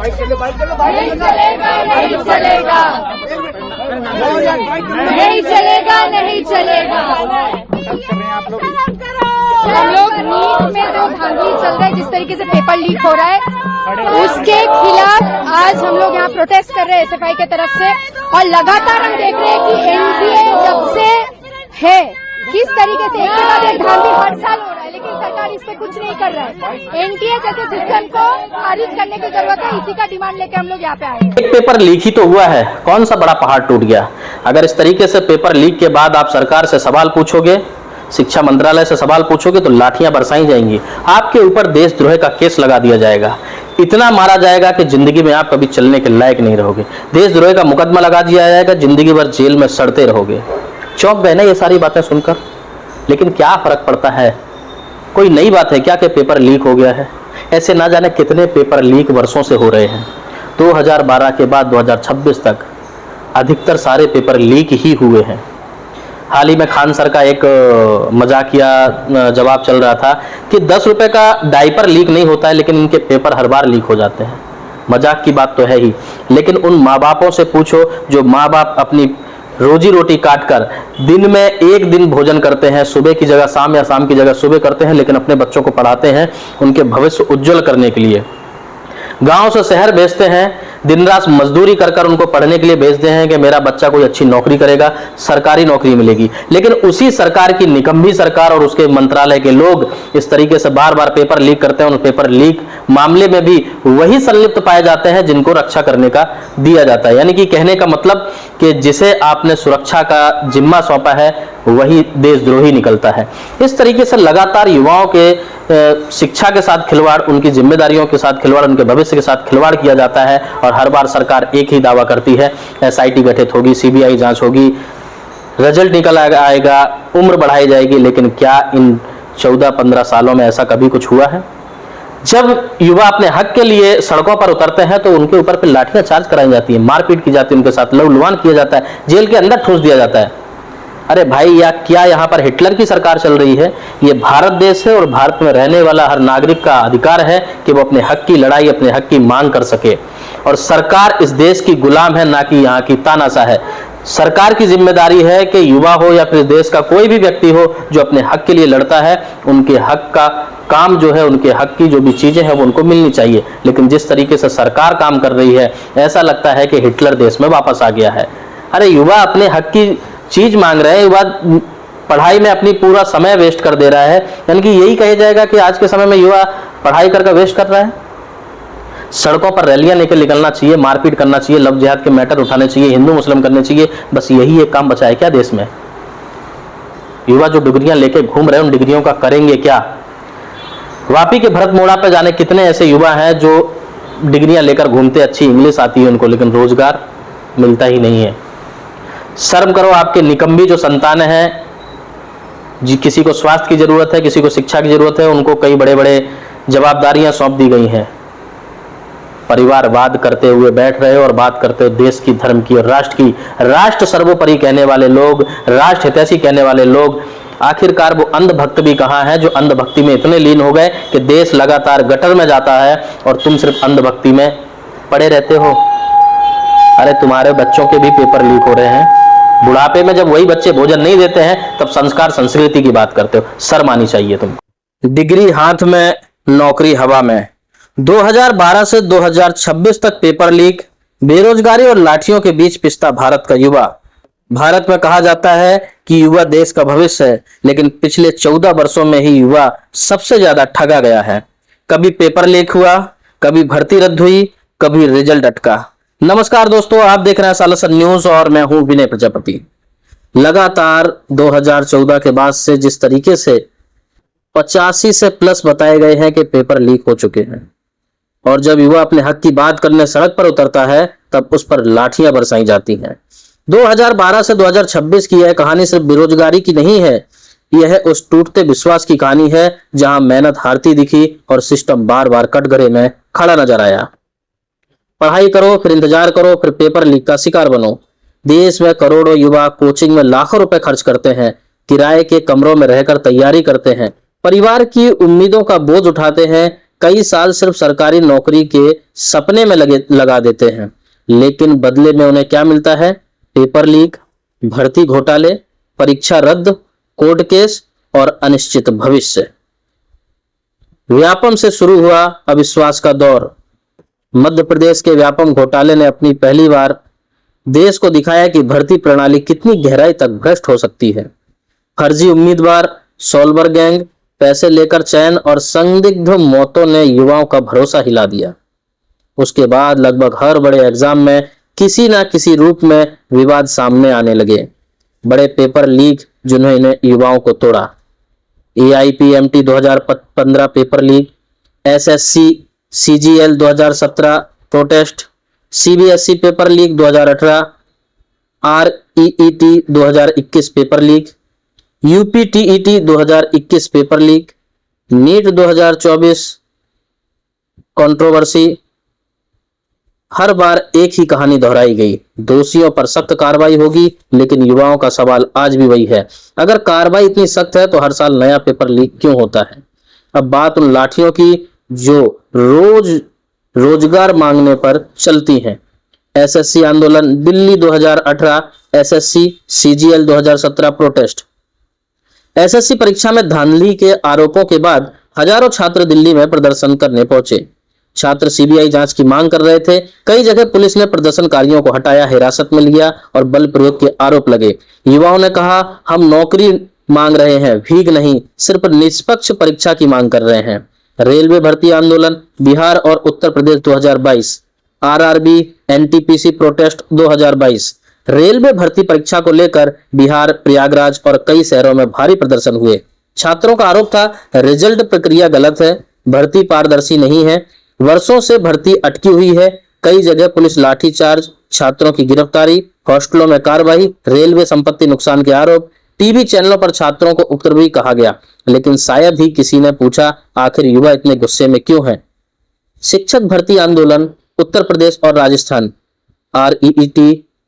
नहीं चलेगा, नहीं चलेगा, नहीं चलेगा, नहीं चलेगा। हम लोग नीट में जो धांधली चल रहा है, जिस तरीके से पेपर लीक हो रहा है, उसके खिलाफ आज हम लोग यहाँ प्रोटेस्ट कर रहे हैं एसएफआई के तरफ से। और लगातार हम देख रहे हैं कि एनडीए जब से है किस तरीके से एक के बाद एक धांधली हर साल हो रहा है, लेकिन सरकार इस पे कुछ नहीं कर रहा है। एनडीए जैसे सिस्टम को खारिज करने की जरूरत है, इसी का डिमांड लेकर हम लोग यहाँ पे आए हैं। एक पेपर लीक ही तो हुआ है, कौन सा बड़ा पहाड़ टूट गया। अगर इस तरीके से पेपर लीक के बाद आप सरकार से सवाल पूछोगे, शिक्षा मंत्रालय से सवाल पूछोगे तो लाठियां बरसाई जाएंगी, आपके ऊपर देशद्रोह का केस लगा दिया जाएगा, इतना मारा जाएगा कि जिंदगी में आप कभी चलने के लायक नहीं रहोगे। देशद्रोह का मुकदमा लगा दिया जाएगा, जिंदगी भर जेल में सड़ते रहोगे। चौंक गए ना ये सारी बातें सुनकर, लेकिन क्या फर्क पड़ता है। कोई नई बात है क्या कि पेपर लीक हो गया है। ऐसे ना जाने कितने पेपर लीक वर्षों से हो रहे हैं। 2012 के बाद 2026 तक अधिकतर सारे पेपर लीक ही हुए हैं। हाल ही में खान सर का एक मजाकिया जवाब चल रहा था कि 10 रुपए का डायपर लीक नहीं होता है, लेकिन इनके पेपर हर बार लीक हो जाते हैं। मजाक की बात तो है ही, लेकिन उन माँ बापों से पूछो जो माँ बाप अपनी रोजी रोटी काट कर दिन में एक दिन भोजन करते हैं, सुबह की जगह शाम या शाम की जगह सुबह करते हैं, लेकिन अपने बच्चों को पढ़ाते हैं उनके भविष्य उज्जवल करने के लिए। गांव से शहर भेजते हैं, दिन रात मजदूरी कर कर उनको पढ़ने के लिए भेजते हैं कि मेरा बच्चा कोई अच्छी नौकरी करेगा, सरकारी नौकरी मिलेगी। लेकिन उसी सरकार की निकम्मी सरकार और उसके मंत्रालय के लोग इस तरीके से बार बार पेपर लीक करते हैं। उन पेपर लीक मामले में भी वही संलिप्त पाए जाते हैं जिनको रक्षा करने का दिया जाता है। यानी कि कहने का मतलब कि जिसे आपने सुरक्षा का जिम्मा सौंपा है वही देशद्रोही निकलता है। इस तरीके से लगातार युवाओं के शिक्षा के साथ खिलवाड़, उनकी जिम्मेदारियों के साथ खिलवाड़, उनके भविष्य के साथ खिलवाड़ किया जाता है। और हर बार सरकार एक ही दावा करती है, एसआईटी गठित होगी, सीबीआई जांच होगी, रिजल्ट निकल आएगा, उम्र बढ़ाई जाएगी। लेकिन क्या इन 14-15 सालों में ऐसा कभी कुछ हुआ है? जब युवा अपने हक के लिए सड़कों पर उतरते हैं तो उनके ऊपर फिर लाठियां चार्ज कराई जाती है, मारपीट की जाती है, उनके साथ लहूलुहान किया जाता है, जेल के अंदर ठूस दिया जाता है। अरे भाई, या क्या यहाँ पर हिटलर की सरकार चल रही है? ये भारत देश है और भारत में रहने वाला हर नागरिक का अधिकार है कि वो अपने हक की लड़ाई, अपने हक की मांग कर सके। और सरकार इस देश की गुलाम है, ना कि यहाँ की तानाशाह है। सरकार की जिम्मेदारी है कि युवा हो या फिर देश का कोई भी व्यक्ति हो जो अपने हक के लिए लड़ता है, उनके हक का काम जो है, उनके हक की जो भी चीजें हैं वो उनको मिलनी चाहिए। लेकिन जिस तरीके से सरकार काम कर रही है, ऐसा लगता है कि हिटलर देश में वापस आ गया है। अरे युवा अपने हक की चीज मांग रहे हैं, युवा पढ़ाई में अपनी पूरा समय वेस्ट कर दे रहा है। यानी कि यही कहा जाएगा कि आज के समय में युवा पढ़ाई करके वेस्ट कर रहा है। सड़कों पर रैलियां लेकर निकलना चाहिए, मारपीट करना चाहिए, लव जिहाद के मैटर उठाने चाहिए, हिंदू मुस्लिम करने चाहिए, बस यही एक काम बचा है क्या देश में? युवा जो डिग्रियां लेके घूम रहे हैं, उन डिग्रियों का करेंगे क्या? वापी के भरत मोड़ा पे जाने कितने ऐसे युवा हैं जो डिग्रियां लेकर घूमते, अच्छी इंग्लिश आती है उनको, लेकिन रोजगार मिलता ही नहीं है। शर्म करो, आपके निकम्मी जो संतान हैं, किसी को स्वास्थ्य की जरूरत है, किसी को शिक्षा की जरूरत है, उनको कई बड़े बड़े जवाबदारियां सौंप दी गई हैं। परिवारवाद करते हुए बैठ रहे हो और बात करते हो देश की, धर्म की और राष्ट्र की। राष्ट्र सर्वोपरि कहने वाले लोग, राष्ट्र हितैषी कहने वाले लोग, आखिरकार वो अंधभक्त भी कहाँ हैं जो अंधभक्ति में इतने लीन हो गए कि देश लगातार गटर में जाता है और तुम सिर्फ अंधभक्ति में पड़े रहते हो। अरे तुम्हारे बच्चों के भी पेपर लीक हो रहे हैं। बुढ़ापे में जब वही बच्चे भोजन नहीं देते हैं तब संस्कार संस्कृति की बात करते हो। शर्म आनी चाहिए तुमको। डिग्री हाथ में, नौकरी हवा में। 2012 से 2026 तक पेपर लीक, बेरोजगारी और लाठियों के बीच पिसता भारत का युवा। भारत में कहा जाता है कि युवा देश का भविष्य है, लेकिन पिछले 14 वर्षों में ही युवा सबसे ज्यादा ठगा गया है। कभी पेपर लीक हुआ, कभी भर्ती रद्द हुई, कभी रिजल्ट अटका। नमस्कार दोस्तों, आप देख रहे हैं सालसन न्यूज और मैं हूं विनय प्रजापति। लगातार 2014 के बाद से जिस तरीके से 85 से प्लस बताए गए हैं कि पेपर लीक हो चुके हैं, और जब युवा अपने हक की बात करने सड़क पर उतरता है तब उस पर लाठियां बरसाई जाती हैं। 2012 से 2026 की यह कहानी सिर्फ बेरोजगारी की नहीं है, यह उस टूटते विश्वास की कहानी है जहां मेहनत हारती दिखी और सिस्टम बार बार कटघरे में खड़ा नजर आया। पढ़ाई करो, फिर इंतजार करो, फिर पेपर लीक का शिकार बनो। देश में करोड़ों युवा कोचिंग में लाखों रुपए खर्च करते हैं, किराए के कमरों में रहकर तैयारी करते हैं, परिवार की उम्मीदों का बोझ उठाते हैं, कई साल सिर्फ सरकारी नौकरी के सपने में लगा देते हैं, लेकिन बदले में उन्हें क्या मिलता है? पेपर लीक, भर्ती घोटाले, परीक्षा रद्द, कोर्ट केस और अनिश्चित भविष्य। व्यापम से शुरू हुआ अविश्वास का दौर। मध्य प्रदेश के व्यापम घोटाले ने अपनी पहली बार देश को दिखाया कि भर्ती प्रणाली कितनी गहराई तक भ्रष्ट हो सकती है। फर्जी उम्मीदवार, सॉल्वर गैंग, पैसे लेकर चयन और संदिग्ध मौतों ने युवाओं का भरोसा हिला दिया। उसके बाद लगभग हर बड़े एग्जाम में किसी ना किसी रूप में विवाद सामने आने लगे। बड़े पेपर लीक जिन्होंने युवाओं को तोड़ा। AIPMT 2015 paper leak, SSC CGL 2017 protest, CBSE paper leak 2018, REET 2021 paper leak, UPTET 2021 paper leak, NEET 2024 controversy. हर बार एक ही कहानी दोहराई गई, दोषियों पर सख्त कार्रवाई होगी, लेकिन युवाओं का सवाल आज भी वही है, अगर कार्रवाई इतनी सख्त है तो हर साल नया पेपर लीक क्यों होता है? अब बात उन लाठियों की जो रोजगार मांगने पर चलती हैं। SSC आंदोलन, Delhi 2018, SSC CGL 2017 protest. SSC परीक्षा में धांधली के आरोपों के बाद हजारों छात्र दिल्ली में प्रदर्शन करने पहुंचे। छात्र CBI जांच की मांग कर रहे थे। कई जगह पुलिस ने प्रदर्शनकारियों को हटाया, हिरासत में लिया और बल प्रयोग के आरोप लगे। युवाओं ने कहा, हम नौकरी मांग रहे हैं, भीख नहीं, सिर्फ निष्पक्ष परीक्षा की मांग कर रहे हैं। रेलवे भर्ती आंदोलन, बिहार और Uttar Pradesh 2022, RRB NTPC protest 2022। Railway भर्ती परीक्षा को लेकर बिहार, प्रयागराज और कई शहरों में भारी प्रदर्शन हुए। छात्रों का आरोप था, रिजल्ट प्रक्रिया गलत है, भर्ती पारदर्शी नहीं है, वर्षों से भर्ती अटकी हुई है। कई जगह पुलिस लाठीचार्ज, छात्रों की गिरफ्तारी, हॉस्टलों में कार्रवाई, रेलवे संपत्ति नुकसान के आरोप। टीवी चैनलों पर छात्रों को उपद्रवी कहा गया, लेकिन शायद ही किसी ने पूछा, आखिर युवा इतने गुस्से में क्यों हैं? शिक्षक भर्ती आंदोलन, उत्तर प्रदेश और राजस्थान, REET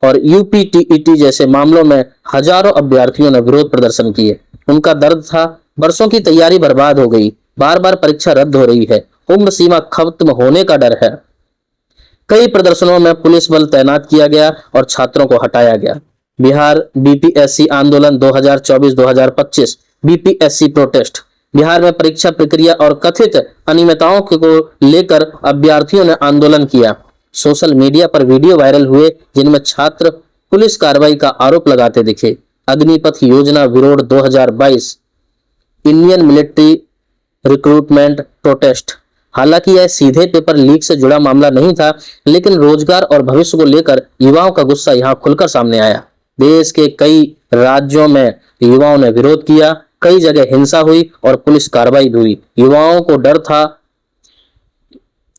और UPTET जैसे मामलों में हजारों अभ्यर्थियों ने विरोध प्रदर्शन किए। उनका दर्द था, वर्षों की तैयारी बर्बाद हो गई, बार बार परीक्षा रद्द हो रही है, उम्र सीमा खत्म होने का डर है। कई प्रदर्शनों में पुलिस बल तैनात किया गया और छात्रों को हटाया गया। बिहार BPSC आंदोलन 2024-2025, BPSC प्रोटेस्ट। बिहार में परीक्षा प्रक्रिया और कथित अनियमितताओं को लेकर अभ्यर्थियों ने आंदोलन किया। सोशल मीडिया पर वीडियो वायरल हुए जिनमें छात्र पुलिस कार्रवाई का आरोप लगाते दिखे। अग्निपथ योजना विरोध 2022, इंडियन मिलिट्री रिक्रूटमेंट प्रोटेस्ट। हालांकि यह सीधे पेपर लीक से जुड़ा मामला नहीं था, लेकिन रोजगार और भविष्य को लेकर युवाओं का गुस्सा यहां खुलकर सामने आया। देश के कई राज्यों में युवाओं ने विरोध किया, कई जगह हिंसा हुई और पुलिस कार्रवाई भी हुई। युवाओं को डर था,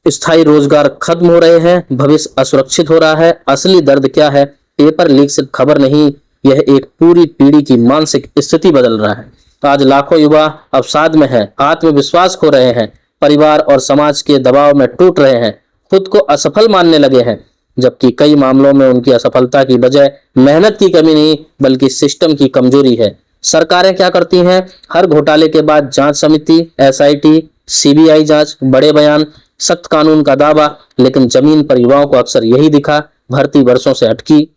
स्थायी रोजगार खत्म हो रहे हैं, भविष्य असुरक्षित हो रहा है। असली दर्द क्या है? पेपर लीक सिर्फ खबर नहीं, यह एक पूरी पीढ़ी की मानसिक स्थिति बदल रहा है। आज लाखों युवा अवसाद में हैं, आत्मविश्वास खो रहे हैं, परिवार और समाज के दबाव में टूट रहे हैं, खुद को असफल मानने लगे हैं, जबकि कई मामलों में उनकी असफलता की वजह मेहनत की कमी नहीं बल्कि सिस्टम की कमजोरी है। सरकारें क्या करती हैं? हर घोटाले के बाद जांच समिति, SIT, CBI जांच, बड़े बयान, सख्त कानून का दावा, लेकिन जमीन पर युवाओं को अक्सर यही दिखा, भर्ती वर्षों से अटकी,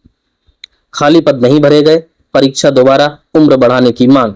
खाली पद नहीं भरे गए, परीक्षा दोबारा, उम्र बढ़ाने की मांग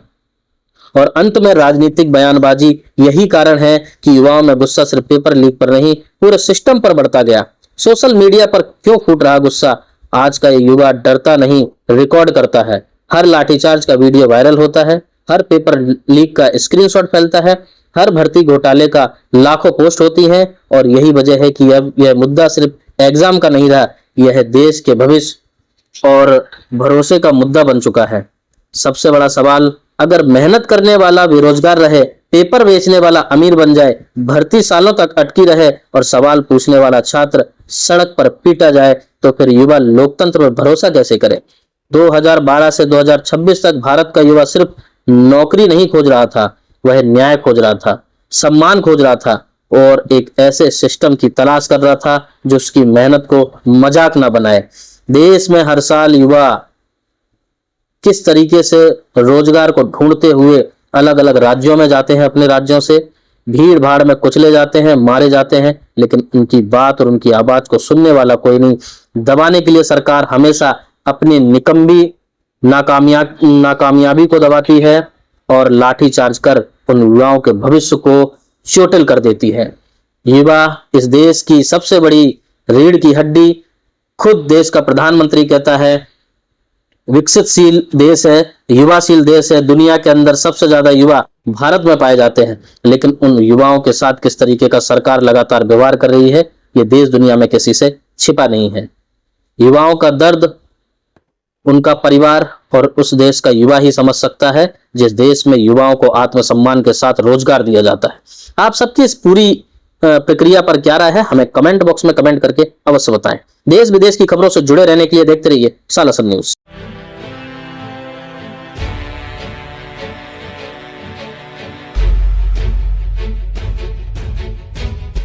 और अंत में राजनीतिक बयानबाजी। यही कारण है कि युवाओं में गुस्सा सिर्फ पेपर लीक पर नहीं, पूरे सिस्टम पर बढ़ता गया। सोशल मीडिया पर क्यों फूट रहा गुस्सा? आज का युवा डरता नहीं, रिकॉर्ड करता है। हर लाठीचार्ज का वीडियो वायरल होता है, हर पेपर लीक का स्क्रीनशॉट फैलता है, हर भर्ती घोटाले का लाखों पोस्ट होती हैं और यही वजह है कि अब यह मुद्दा सिर्फ एग्जाम का नहीं रहा, यह देश के भविष्य और भरोसे का मुद्दा बन चुका है। सबसे बड़ा सवाल, अगर मेहनत करने वाला बेरोजगार रहे, पेपर बेचने वाला अमीर बन जाए, भर्ती सालों तक अटकी रहे और सवाल पूछने वाला छात्र सड़क पर पीटा जाए, तो फिर युवा लोकतंत्र पर भरोसा कैसे करे? 2012 से 2026 तक भारत का युवा सिर्फ नौकरी नहीं खोज रहा था, वह न्याय खोज रहा था, सम्मान खोज रहा था और एक ऐसे सिस्टम की तलाश कर रहा था जो उसकी मेहनत को मजाक ना बनाए। देश में हर साल युवा किस तरीके से रोजगार को ढूंढते हुए अलग अलग राज्यों में जाते हैं, अपने राज्यों से भीड़ भाड़ में कुचले जाते हैं, मारे जाते हैं, लेकिन उनकी बात और उनकी आवाज को सुनने वाला कोई नहीं। दबाने के लिए सरकार हमेशा अपनी निकम्मी नाकामयाबी को दबाती है और लाठी चार्ज कर उन युवाओं के भविष्य को चोटिल कर देती है। युवा इस देश की सबसे बड़ी रीढ़ की हड्डी, खुद देश का प्रधानमंत्री कहता है विकसितशील देश है, युवाशील देश है, दुनिया के अंदर सबसे ज्यादा युवा भारत में पाए जाते हैं। लेकिन उन युवाओं के साथ किस तरीके का सरकार लगातार व्यवहार कर रही है, ये देश दुनिया में किसी से छिपा नहीं है। युवाओं का दर्द उनका परिवार और उस देश का युवा ही समझ सकता है, जिस देश में युवाओं को आत्मसम्मान के साथ रोजगार दिया जाता है। आप सबकी इस पूरी प्रक्रिया पर क्या राय है, हमें कमेंट बॉक्स में कमेंट करके अवश्य बताएं। देश विदेश की खबरों से जुड़े रहने के लिए देखते रहिए सालासर न्यूज।